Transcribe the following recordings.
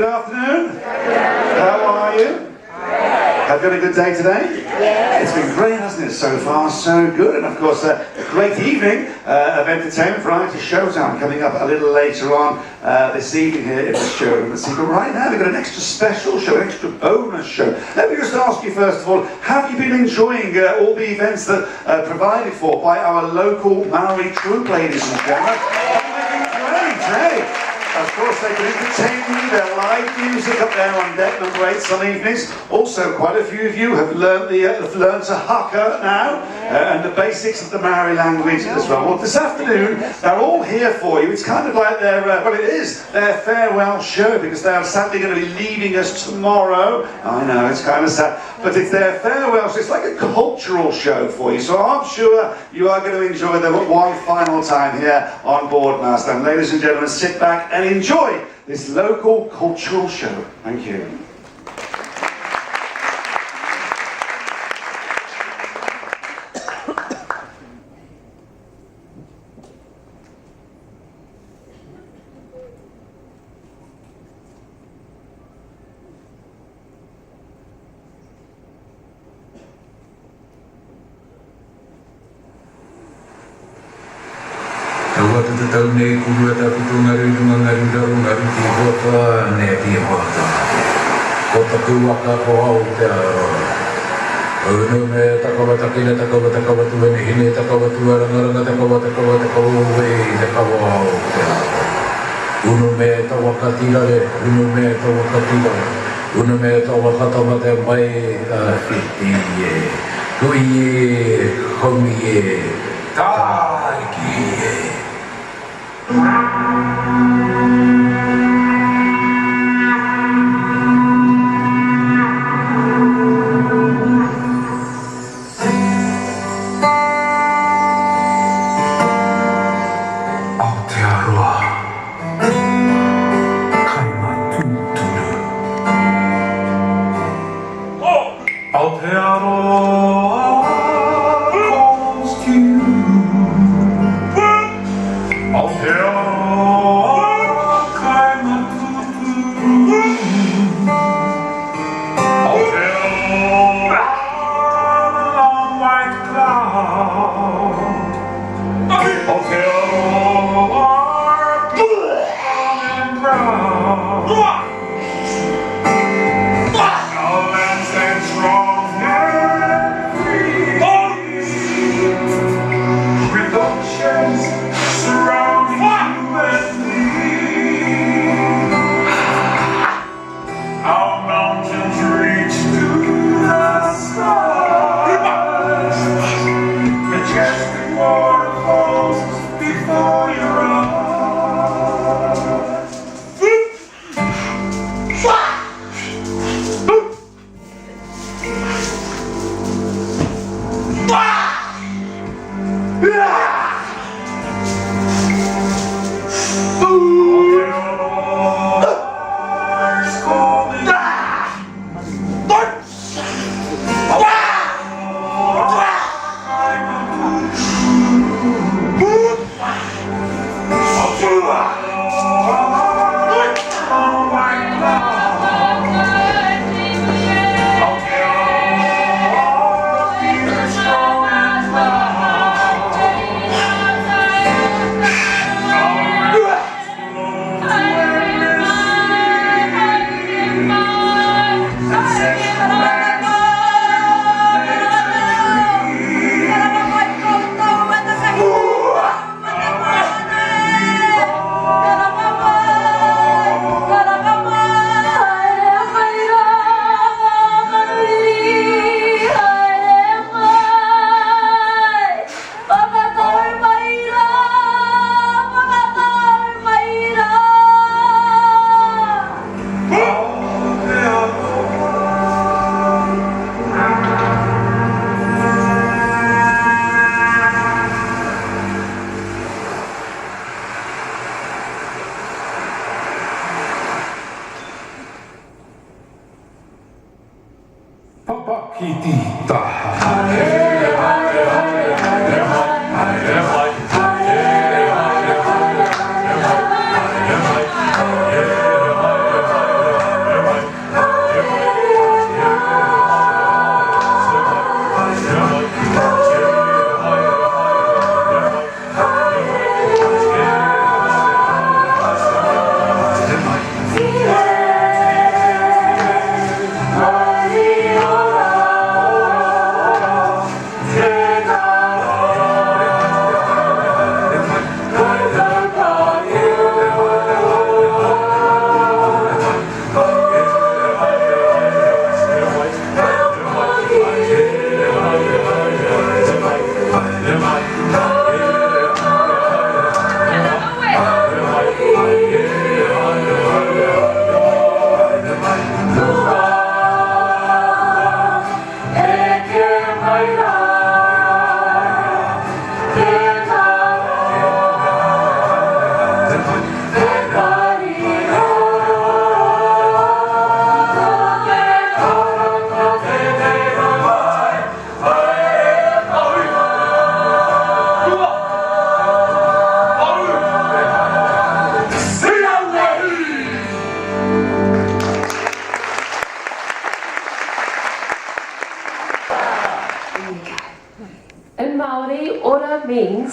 afternoon. How are you? Have you had a good day today? It's been great, hasn't it? So far, so good. And of course, a great evening of entertainment, variety showtime coming up a little later on this evening here in the showroom. But right now, we've got an extra special show, an extra bonus show. Let me just ask you first of all, have you been enjoying all the events that are provided for by our local Maori troupe, ladies and gentlemen? Great, hey? Of course, they can entertain you. Their live music up there on deck number 8 some evenings. Also, quite a few of you have learned to haka now, and the basics of the Maori language as well. Well, this afternoon, they're all here for you. It's kind of like their, well, it is their farewell show, because they are sadly going to be leaving us tomorrow. I know, it's kind of sad. But it's their farewell show. It's like a cultural show for you. So I'm sure you are going to enjoy them one final time here on board Maasdam. Ladies and gentlemen, sit back and enjoy this local cultural show. Thank you. Tau nei kurua taku tō ngaru runga ngaru rau ngaru ki hotoa ne pia hoata. Ko taku waka ko au te aroa. Unu me takawa takina takawa tuene hine takawa tuaranga takawa wei takawa au te aroa. Unu me tawaka tirare, unu me tawaka tirare. Unu me tawaka tamate mai a hiti e. Hui e, homi e, tāki e.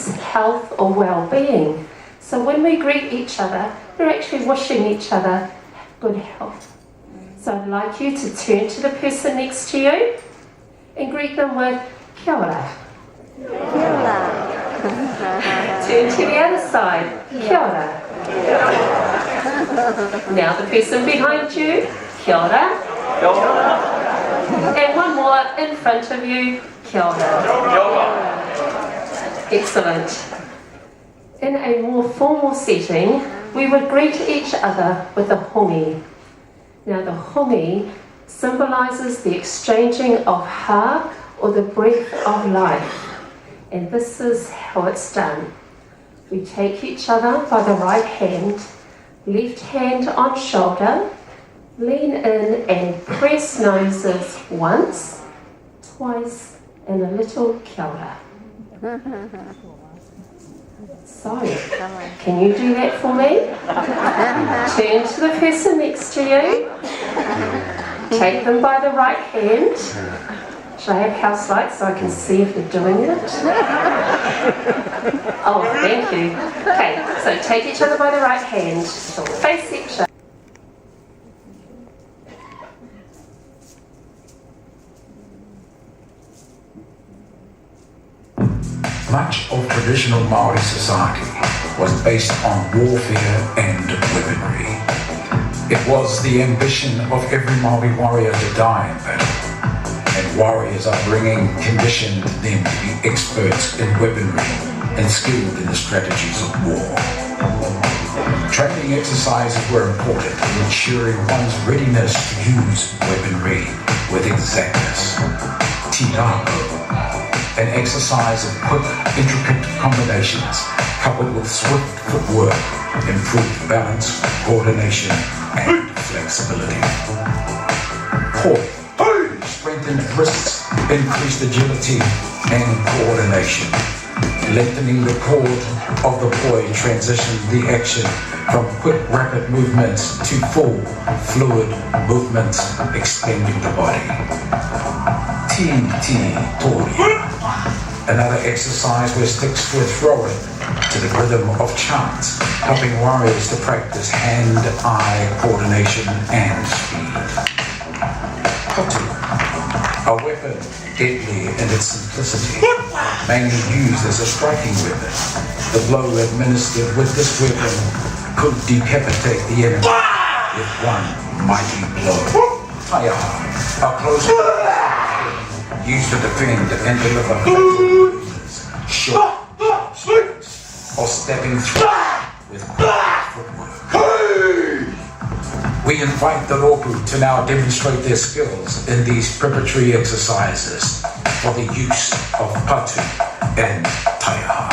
means health or well-being. So when we greet each other, we're actually wishing each other good health. So I'd like you to turn to the person next to you and greet them with kia ora. Turn to the other side, kia ora. Now the person behind you, kia ora. And one more in front of you, kia ora. Excellent. In a more formal setting, we would greet each other with a hongi. Now the hongi symbolises the exchanging of ha, or the breath of life. And this is how it's done. We take each other by the right hand, left hand on shoulder, lean in and press noses once, twice, and a little kia ora. So, can you do that for me? Turn to the person next to you. Take them by the right hand. Should I have house lights so I can see if they're doing it? Oh, thank you. Okay, so take each other by the right hand. So face each other. Much of traditional Maori society was based on warfare and weaponry. It was the ambition of every Maori warrior to die in battle, and warriors' upbringing conditioned them to be experts in weaponry and skilled in the strategies of war. Training exercises were important in ensuring one's readiness to use weaponry with exactness. Tirako, an exercise of quick, intricate combinations coupled with swift footwork, improved balance, coordination, and flexibility. Poi, strengthened wrists, increased agility and coordination. Lengthening the cord of the poi transitioned the action from quick, rapid movements to full, fluid movements, extending the body. Tori, another exercise where sticks were thrown to the rhythm of chants, helping warriors to practice hand-eye coordination and speed. Kotu, a weapon deadly in its simplicity, mainly used as a striking weapon. The blow administered with this weapon could decapitate the enemy with one mighty blow. Taiaha, a close used to defend and deliver short strikes or stepping through with quick footwork. We invite the Rōpū to now demonstrate their skills in these preparatory exercises for the use of patu and taiaha.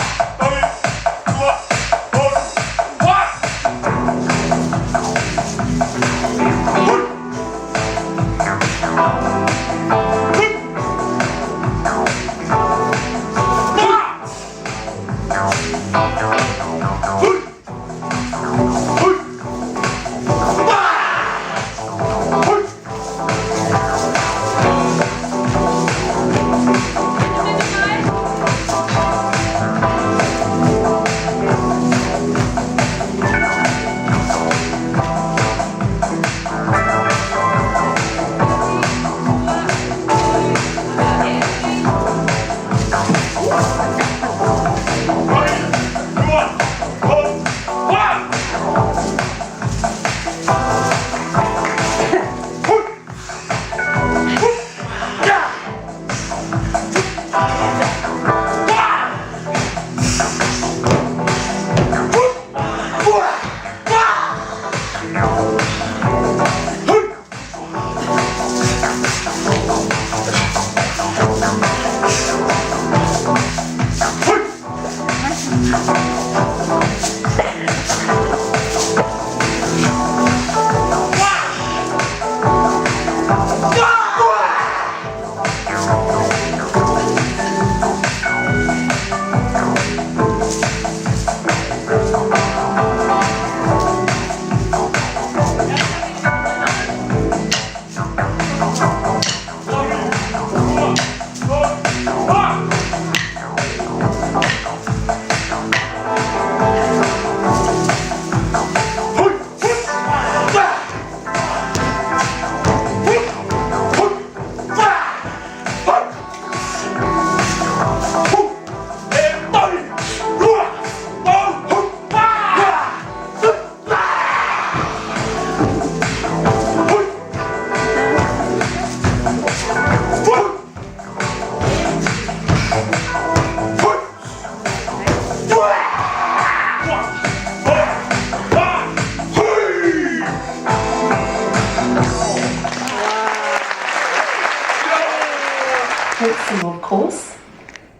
Maasdam, of course,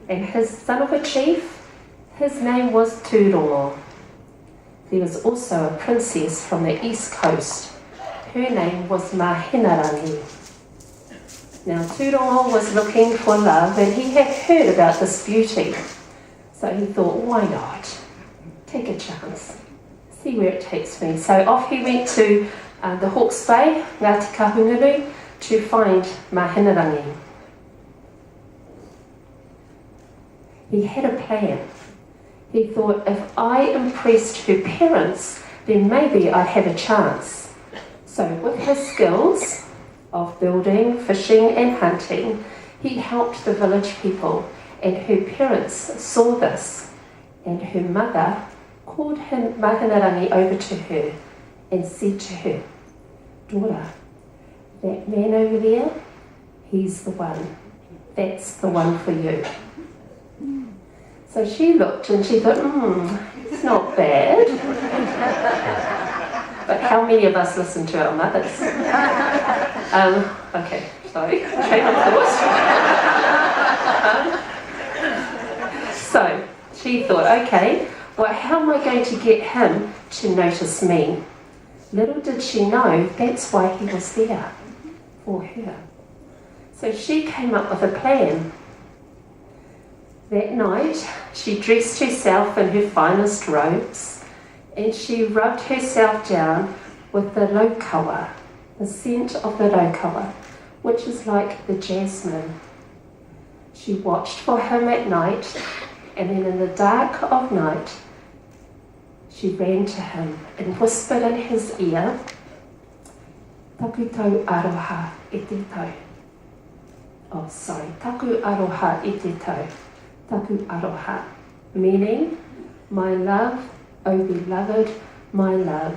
and his son of a chief, his name was Tūrongo. There was also a princess from the east coast. Her name was Mahinarangi. Now Tūrongo was looking for love, and he had heard about this beauty. So he thought, why not? Take a chance. See where it takes me. So off he went to the Hawke's Bay, Ngāti Kahungunu, to find Mahinarangi. He had a plan. He thought, if I impressed her parents, then maybe I'd have a chance. So with his skills of building, fishing and hunting, he helped the village people, and her parents saw this, and her mother called him Mahinarangi over to her and said to her, daughter, that man over there, he's the one. That's the one for you. So she looked and she thought, it's not bad. But how many of us listen to our mothers? Okay, sorry, train of thought. So she thought, okay, well, how am I going to get him to notice me? Little did she know that's why he was there, for her. So she came up with a plan. That night, she dressed herself in her finest robes, and she rubbed herself down with the laukaua, the scent of the laukaua, which is like the jasmine. She watched for him at night, and then in the dark of night, she ran to him and whispered in his ear, taku tau aroha e te tau. Oh, sorry, taku aroha e te tau. Taku aroha, meaning, my love, oh beloved, my love.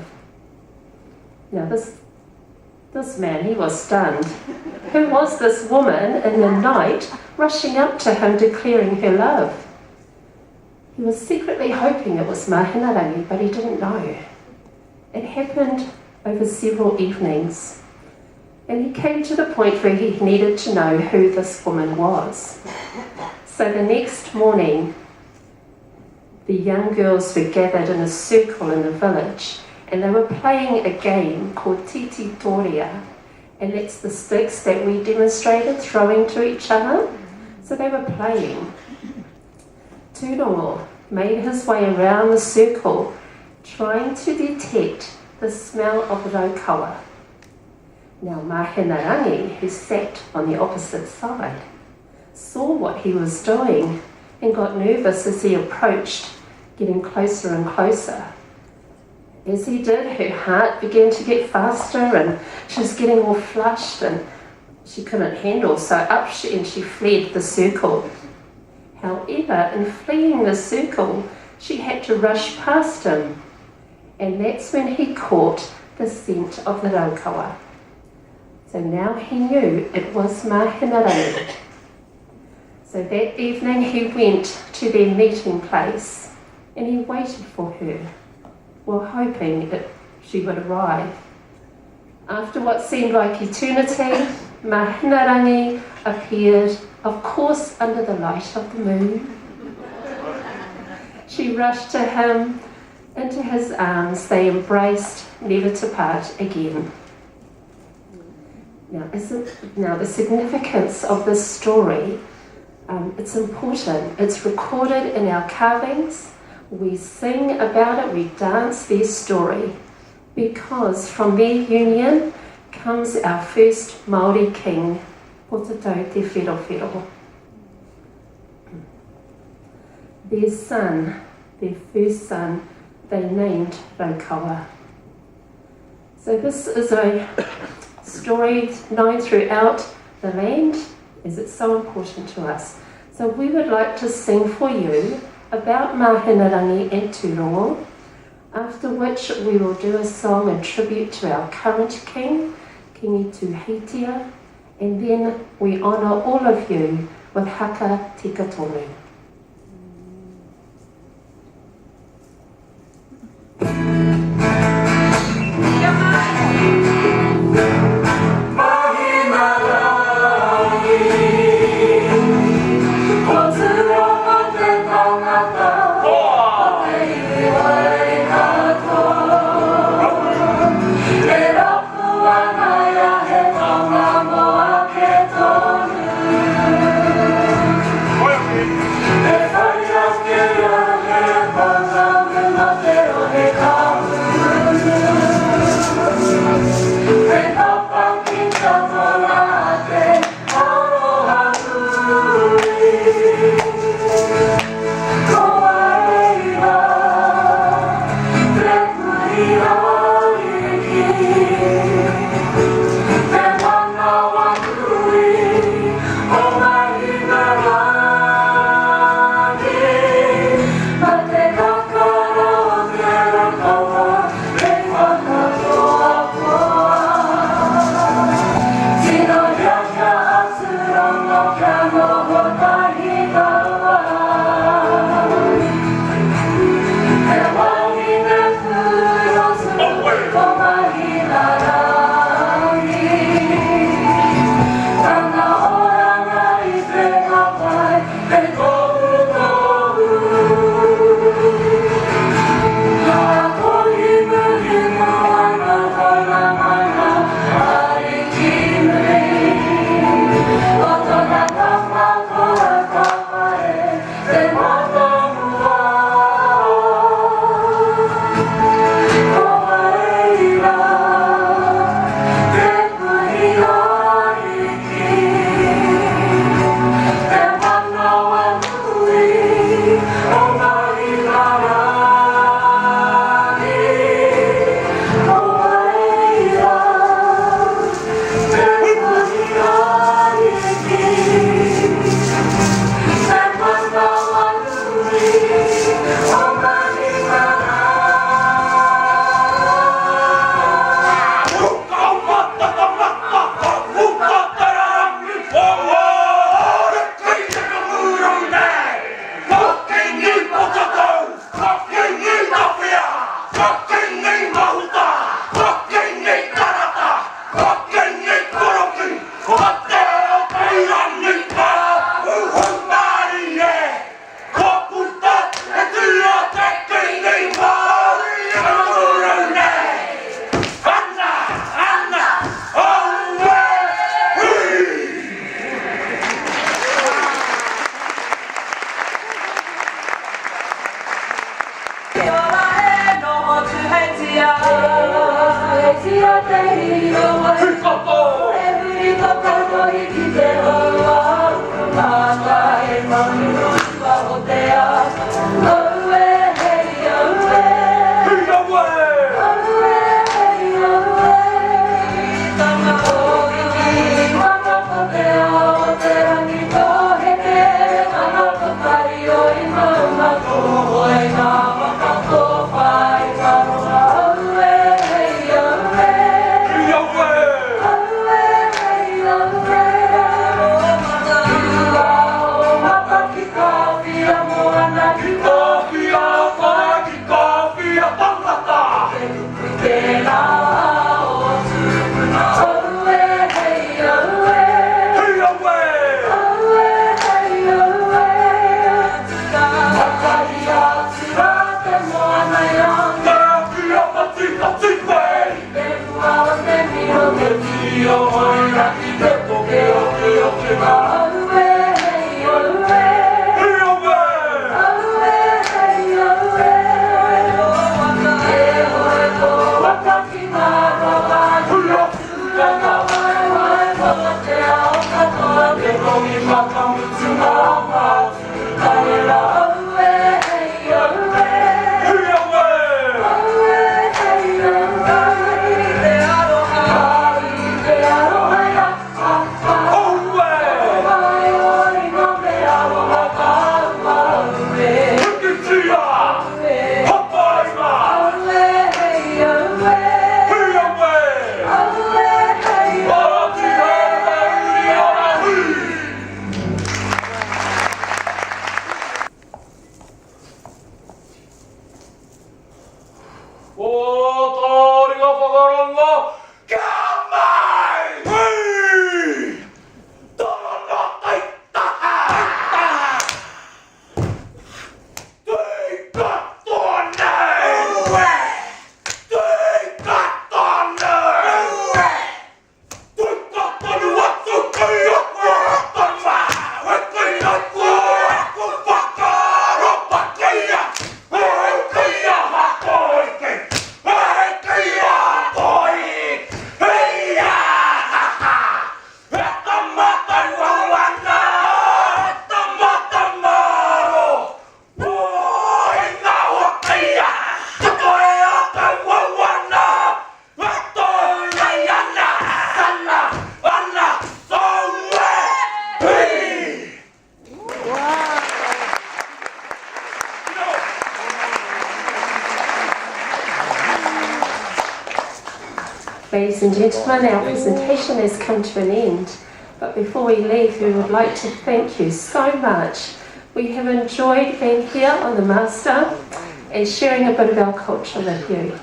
Now this man, he was stunned. Who was this woman in the night rushing up to him declaring her love? He was secretly hoping it was Mahinarangi, but he didn't know. It happened over several evenings, and he came to the point where he needed to know who this woman was. So the next morning, the young girls were gathered in a circle in the village, and they were playing a game called Titi Toria, and that's the sticks that we demonstrated throwing to each other. So they were playing. Tūrongo made his way around the circle, trying to detect the smell of laukaua. Now Mahinarangi, who sat on the opposite side, saw what he was doing and got nervous as he approached, getting closer and closer. As he did, her heart began to get faster, and she was getting all flushed, and she couldn't handle, so up she fled the circle. However, in fleeing the circle, she had to rush past him, and that's when he caught the scent of the laukaua. So now he knew it was Mahinarangi. So that evening he went to their meeting place, and he waited for her, well, hoping that she would arrive. After what seemed like eternity, Mahinarangi appeared, of course, under the light of the moon. She rushed to him, into his arms. They embraced, never to part again. Now, the significance of this story, it's important. It's recorded in our carvings. We sing about it, we dance their story, because from their union comes our first Maori king, Potatau Te Whirowhiro. Their son, their first son, they named laukaua. So this is a story known throughout the land, as it's so important to us. So we would like to sing for you about Mahinarangi and Tūrongo, after which we will do a song in tribute to our current king, Kingi Tūhitia, and then we honour all of you with haka tika tonu. Mahinarangi Ladies and gentlemen, our presentation has come to an end. But before we leave, we would like to thank you so much. We have enjoyed being here on the Maasdam and sharing a bit of our culture with you.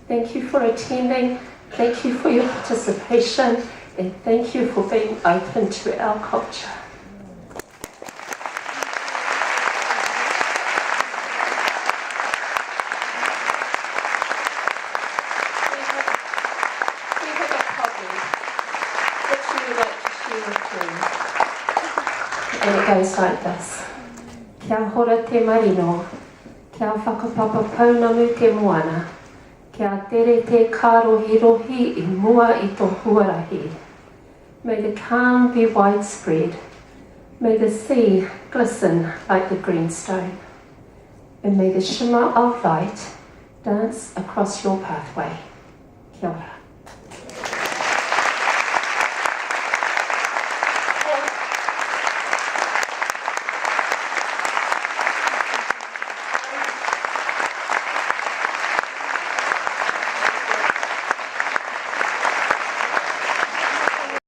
Thank you for attending, thank you for your participation, and thank you for being open to our culture. And it goes like this. Kia hora te marino, kia whakapapa paunamu te moana, kia tere te kārohi I mua I tō huarahi. May the calm be widespread. May the sea glisten like the green stone. And may the shimmer of light dance across your pathway. Kia ora.